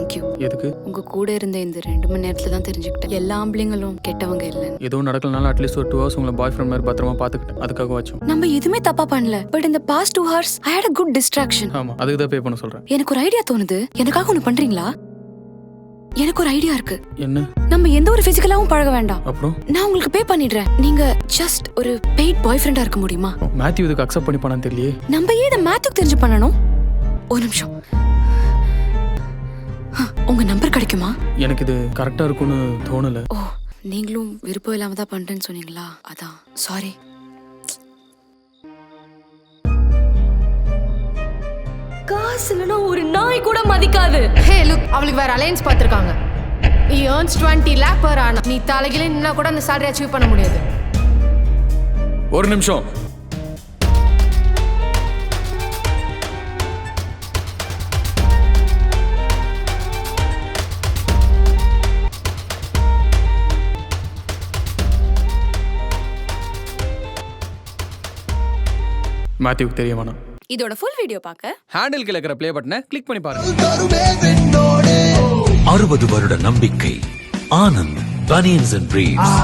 Thank you. எதுக்கு? உங்க கூட இருந்த இந்த 2 மணி நேரத்துல தான் தெரிஞ்சுக்கிட்டேன் எல்லா ஆம்பளைங்களும் கெட்டவங்க இல்லைன்னு. எதுவும் நடக்கலனாலும் அட்லீஸ்ட் ஒரு 2 hours உங்களை பாய் ஃப்ரெண்ட் மாதிரி பத்திரமா பார்த்துக்கிட்டேன். அதுக்காக வச்சோம். நம்ம எதுவுமே தப்பா பண்ணல. பட் இந்த past 2 hours I had a good distraction. ஆமா, அதுக்கு தான் பே பண்ண சொல்றேன். எனக்கு ஒரு ஐடியா தோணுது. எனக்காக ஒண்ணு பண்றீங்களா? எனக்கு ஒரு ஐடியா இருக்கு. என்ன? நம்ம எந்த ஒரு பிசிக்கலாவும் பழக வேண்டாம். அப்புறம் நான் உங்களுக்கு பே பண்ணிடுறேன். நீங்க ஜஸ்ட் ஒரு பெய்ட் பாய் ஃப்ரெண்டா இருக்க முடியுமா? மேத்யூ இதுக்கு அக்செப்ட் பண்ணி பண்ணான்னு தெரியலையே. நம்ம ஏன் இதை மேத்யூக்கு தெரிஞ்சு பண்ணணும்? ஒரு நிமிஷம். உங்க நம்பர் கிடைக்குமா? எனக்கு இது கரெக்டா இருக்கும்னு தோணல. ஓ, நீங்களும் விருப்பம் இல்லாம தான் பண்றேன்னு சொன்னீங்களா? அதான் சாரி. காசு இல்லைன்னா ஒரு நாய் கூட மதிக்காது. ஹே லுக், அவளுக்கு வேற அலையன்ஸ் பார்த்துருக்காங்க. he earns 20 lakh per annum. நீ தலைகிலே நின்னா கூட அந்த salary அச்சீவ் பண்ண முடியாது. ஒரு நிமிஷம். மேத்யூக்கு தெரிய வேணாம். இதோட ஃபுல் வீடியோ பார்க்க ஹேண்டில் கீழ இருக்கிற ப்ளே பட்டனை கிளிக் பண்ணி பாருங்க. 60 வருட நம்பிக்கை. Anand banians and briefs.